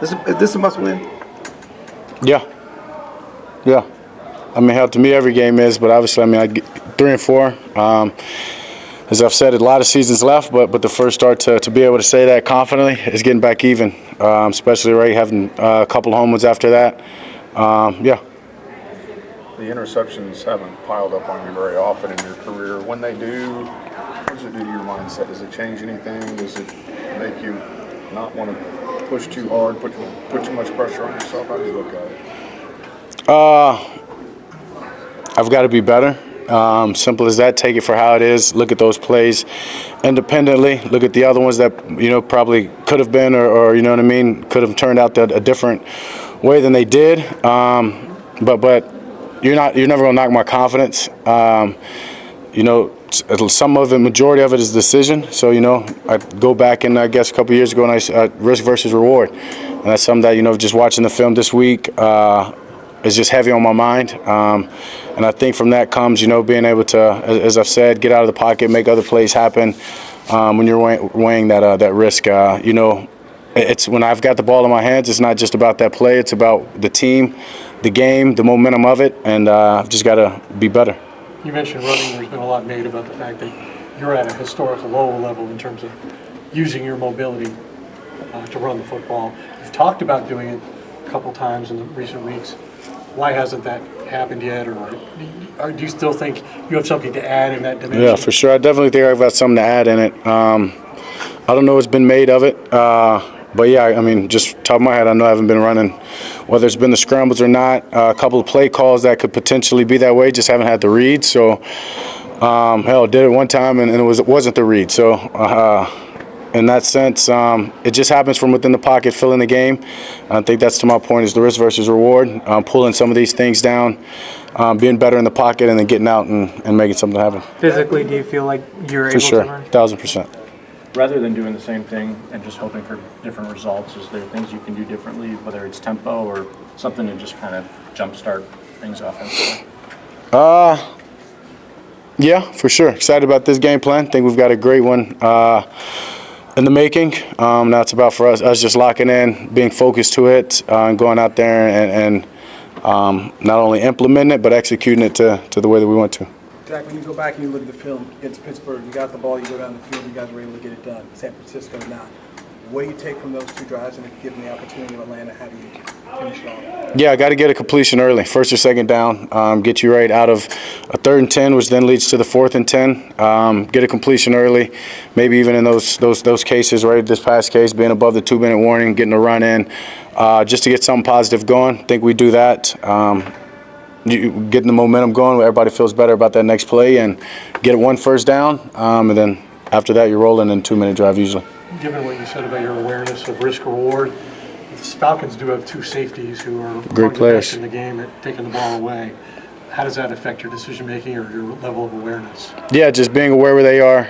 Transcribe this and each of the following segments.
Is this a must-win? Yeah. Yeah. I mean, hell, to me, every game is, but obviously, I mean, I get 3 and 4. As I've said, a lot of seasons left, but the first start to be able to say that confidently is getting back even, especially right having a couple of home ones after that. Yeah. The interceptions haven't piled up on you very often in your career. When they do, what does it do to your mindset? Does it change anything? Does it make you not want to push too hard, put too much pressure on yourself? How do you look at it? I've got to be better. Simple as that. Take it for how it is. Look at those plays independently. Look at the other ones that probably could have been, or you know what I mean, could have turned out a different way than they did. But you're never gonna knock my confidence. Some of it, majority of it is decision. So I go back and I guess a couple years ago, and I risk versus reward, and that's something that just watching the film this week. Is just heavy on my mind, and I think from that comes, being able to, as I've said, get out of the pocket, make other plays happen. When you're weighing that risk, it's when I've got the ball in my hands. It's not just about that play; it's about the team, the game, the momentum of it, and I've just got to be better. You mentioned running. There's been a lot made about the fact that you're at a historical low level in terms of using your mobility to run the football. You've talked about doing it a couple times in the recent weeks. Why hasn't that happened yet, or do you still think you have something to add in that dimension? Yeah, for sure. I definitely think I've got something to add in it. I don't know what's been made of it, but yeah, I mean, just top of my head, I know I haven't been running, whether it's been the scrambles or not. A couple of play calls that could potentially be that way, just haven't had the read. So, did it one time and it wasn't the read. So. In that sense, it just happens from within the pocket, filling the game. I think that's to my point is the risk versus reward, pulling some of these things down, being better in the pocket, and then getting out and making something happen. Physically, do you feel like you're able to run? 1,000%. Rather than doing the same thing and just hoping for different results, is there things you can do differently, whether it's tempo or something to just kind of jumpstart things offensively? Yeah, for sure. Excited about this game plan. Think we've got a great one in the making. Now it's about for us just locking in, being focused to it, and going out there and not only implementing it, but executing it to the way that we want to. Jack, when you go back and you look at the film against Pittsburgh, you got the ball, you go down the field, you guys were able to get it done. San Francisco not. What do you take from those two drives, and if given the opportunity of Atlanta, how do you finish it off? Yeah, I got to get a completion early, first or second down, get you right out of a 3rd and 10, which then leads to the 4th and 10. Get a completion early, maybe even in those cases, right? This past case, being above the 2-minute warning, getting a run in, just to get something positive going. I think we do that. Getting the momentum going, where everybody feels better about that next play, and get 1 first down, and then after that, you're rolling in 2-minute drive usually. Given what you said about your awareness of risk-reward, the Falcons do have 2 safeties who are great players in the game at taking the ball away. How does that affect your decision-making or your level of awareness? Yeah, just being aware where they are.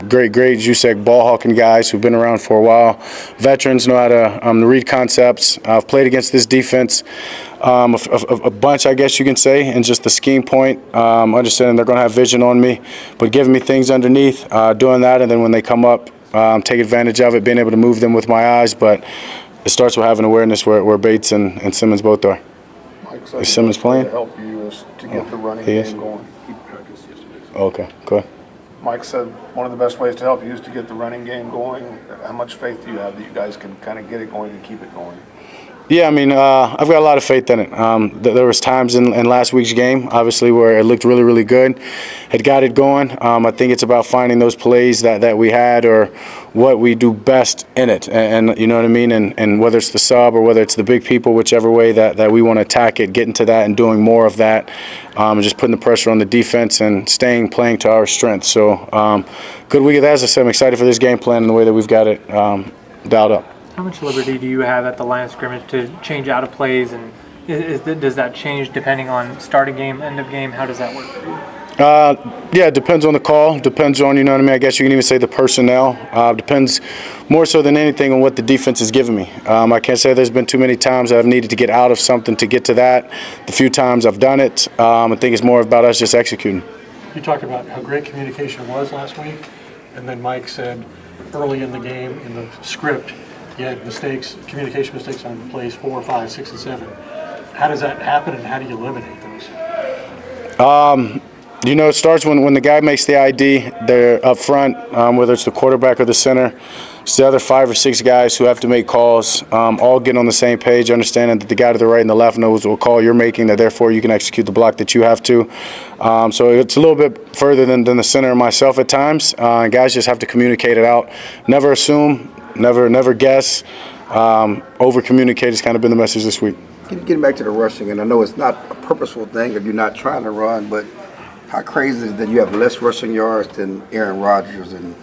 Great, Jusek, ball-hawking guys who've been around for a while. Veterans know how to read concepts. I've played against this defense a bunch, I guess you can say, and just the scheme point, understanding they're going to have vision on me, but giving me things underneath, doing that, and then when they come up, take advantage of it, being able to move them with my eyes. But it starts with having awareness where Bates and Simmons both are. Is Simmons playing? To help you is to get the running game going. Okay, go ahead. Mike said one of the best ways to help you is to get the running game going. How much faith do you have that you guys can kind of get it going and keep it going? Yeah, I mean, I've got a lot of faith in it. There was times in last week's game, obviously, where it looked really, really good. Had got it going. I think it's about finding those plays that we had or what we do best in it. And you know what I mean? And whether it's the sub or whether it's the big people, whichever way that we want to attack it, getting to that and doing more of that, and just putting the pressure on the defense and playing to our strengths. So good week of that. As I said, I'm excited for this game plan and the way that we've got it dialed up. How much liberty do you have at the line of scrimmage to change out of plays, and does that change depending on start of game, end of game? How does that work for you? Yeah, it depends on the call. Depends on, you know what I mean, I guess you can even say the personnel. Depends more so than anything on what the defense is giving me. I can't say there's been too many times I've needed to get out of something to get to that. The few times I've done it, I think it's more about us just executing. You talked about how great communication was last week, and then Mike said early in the game in the script You had mistakes, communication mistakes on plays 4, 5, 6, and 7. How does that happen, and how do you eliminate those? It starts when the guy makes the ID. They're up front, whether it's the quarterback or the center. It's the other 5 or 6 guys who have to make calls, all get on the same page, understanding that the guy to the right and the left knows what call you're making, that therefore you can execute the block that you have to. So it's a little bit further than the center and myself at times. Guys just have to communicate it out. Never assume, never guess. Over-communicate has kind of been the message this week. Getting back to the rushing, and I know it's not a purposeful thing if you're not trying to run, but how crazy is it that you have less rushing yards than Aaron Rodgers and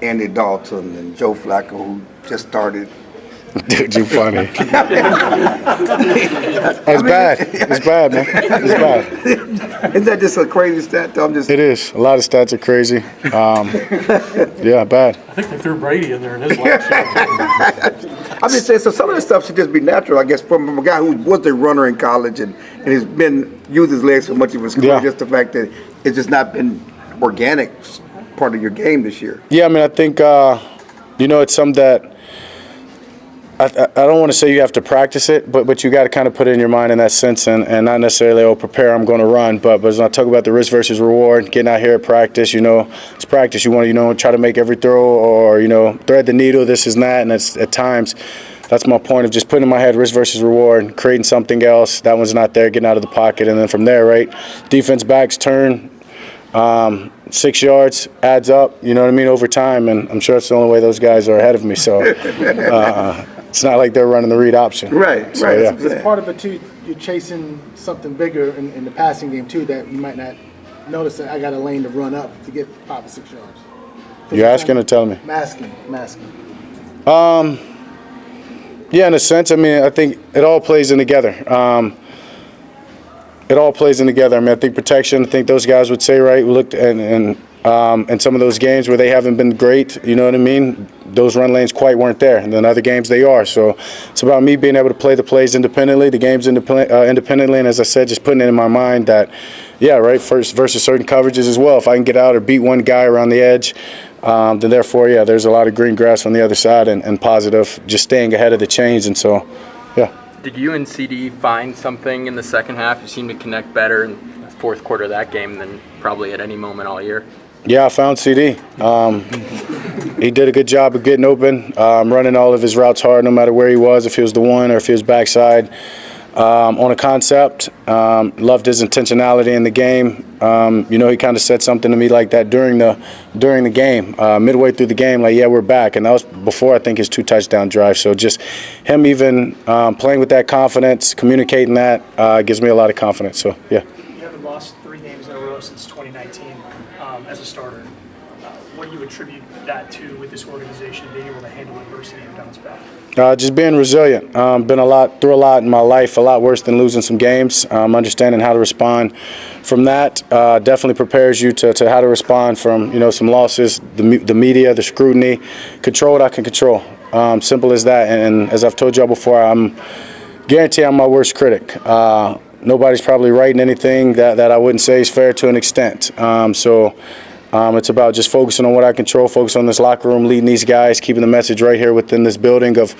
Andy Dalton and Joe Flacco, who just started? Dude, you funny. It's bad. It's bad, man. It's bad. Isn't that just a crazy stat? It is. A lot of stats are crazy. Yeah, bad. I think they threw Brady in there in his last year. I'm just saying, so some of this stuff should just be natural, I guess, from a guy who was a runner in college and has been used his legs so much of his career. Yeah. Just the fact that it's just not been organic part of your game this year. Yeah, I mean, I think, it's something that I don't want to say you have to practice it, but you got to kind of put it in your mind in that sense and not necessarily, prepare, I'm going to run. But as I talk about the risk versus reward, getting out here at practice, it's practice. You want to, try to make every throw or, thread the needle, this is that. And it's, at times, that's my point of just putting in my head risk versus reward, creating something else. That one's not there, getting out of the pocket. And then from there, right, defense backs turn. 6 yards adds up, over time. And I'm sure it's the only way those guys are ahead of me. So it's not like they're running the read option. Right, so, right. Yeah. It's part of it too. You're chasing something bigger in the passing game too that you might not notice. That I got a lane to run up to get 5 or 6 yards. You're asking or telling me? Masking. Yeah, in a sense. I mean, I think it all plays in together. It all plays in together. I mean, I think protection. I think those guys would say, right. We looked and some of those games where they haven't been great. You know what I mean? Those run lanes quite weren't there. And then other games they are. So it's about me being able to play the plays independently, the games independently, and as I said, just putting it in my mind that, yeah, right, first versus certain coverages as well. If I can get out or beat one guy around the edge, then therefore, yeah, there's a lot of green grass on the other side and positive, just staying ahead of the chains. And so, yeah. Did you and CD find something in the second half? You seemed to connect better in the fourth quarter of that game than probably at any moment all year. Yeah, I found CD. He did a good job of getting open, running all of his routes hard no matter where he was, if he was the one or if he was backside. On a concept, loved his intentionality in the game. He kind of said something to me like that during the game, midway through the game, like, yeah, we're back. And that was before, I think, his 2 touchdown drives. So just him even playing with that confidence, communicating that, gives me a lot of confidence. So, yeah. You haven't lost 3 games in a row since 2019 as a starter. What do you attribute that to with this organization, being able to handle adversity and bounce back? Just being resilient. Been through a lot in my life, a lot worse than losing some games. Understanding how to respond from that definitely prepares you to how to respond from some losses, the media, the scrutiny. Control what I can control. Simple as that. And as I've told y'all before, I'm my worst critic. Nobody's probably writing anything that I wouldn't say is fair to an extent. It's about just focusing on what I control, focusing on this locker room, leading these guys, keeping the message right here within this building of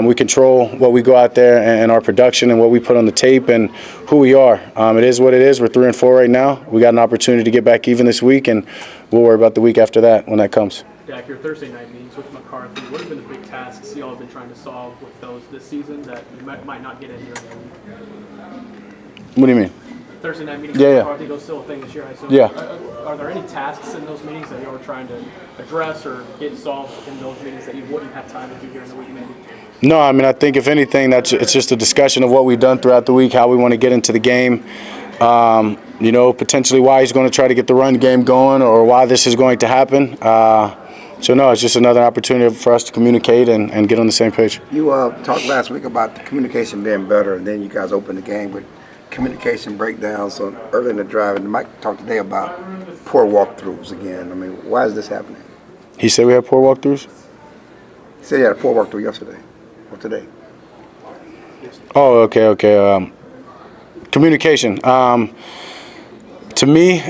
we control what we go out there and our production and what we put on the tape and who we are. It is what it is. We're 3-4 right now. We got an opportunity to get back even this week, and we'll worry about the week after that when that comes. Dak, your Thursday night meetings with McCarthy, what have been the big tasks y'all have been trying to solve with those this season that you might not get in here? What do you mean? Thursday night meetings Yeah, with yeah. McCarthy, those still a thing this year, I assume. Yeah. Are there any tasks in those meetings that you were trying to address or get solved in those meetings that you wouldn't have time to do during the week maybe? No, I mean, I think if anything, it's just a discussion of what we've done throughout the week, how we want to get into the game, potentially why he's going to try to get the run game going or why this is going to happen. So, no, it's just another opportunity for us to communicate and get on the same page. You talked last week about the communication being better, and then you guys opened the game with communication breakdowns on early in the drive. And Mike talked today about poor walkthroughs again. I mean, why is this happening? He said we had poor walkthroughs? He said he had a poor walkthrough yesterday or today. Oh, okay. Communication. To me,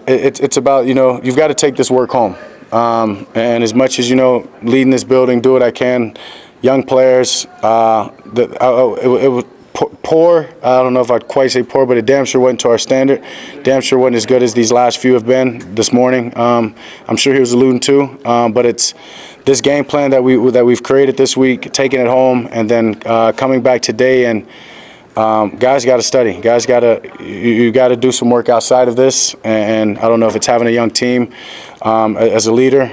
it's about, you've got to take this work home. And as much as, leading this building, do what I can. Young players, it was poor. I don't know if I'd quite say poor, but it damn sure wasn't to our standard. Damn sure wasn't as good as these last few have been this morning. I'm sure he was alluding to, but it's this game plan that we've created this week, taking it home, and then coming back today. And guys got to study. Guys you got to do some work outside of this. And I don't know if it's having a young team as a leader.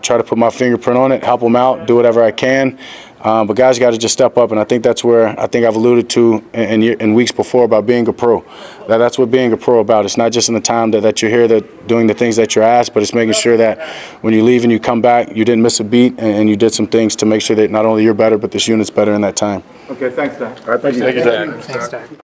Try to put my fingerprint on it, help them out, do whatever I can. But guys got to just step up, and I think that's where I think I've alluded to in weeks before about being a pro. That's what being a pro about. It's not just in the time that you're here doing the things that you're asked, but it's making sure that when you leave and you come back, you didn't miss a beat and you did some things to make sure that not only you're better, but this unit's better in that time. Okay, thanks, Doc. All right, thank you. Thanks, Dak.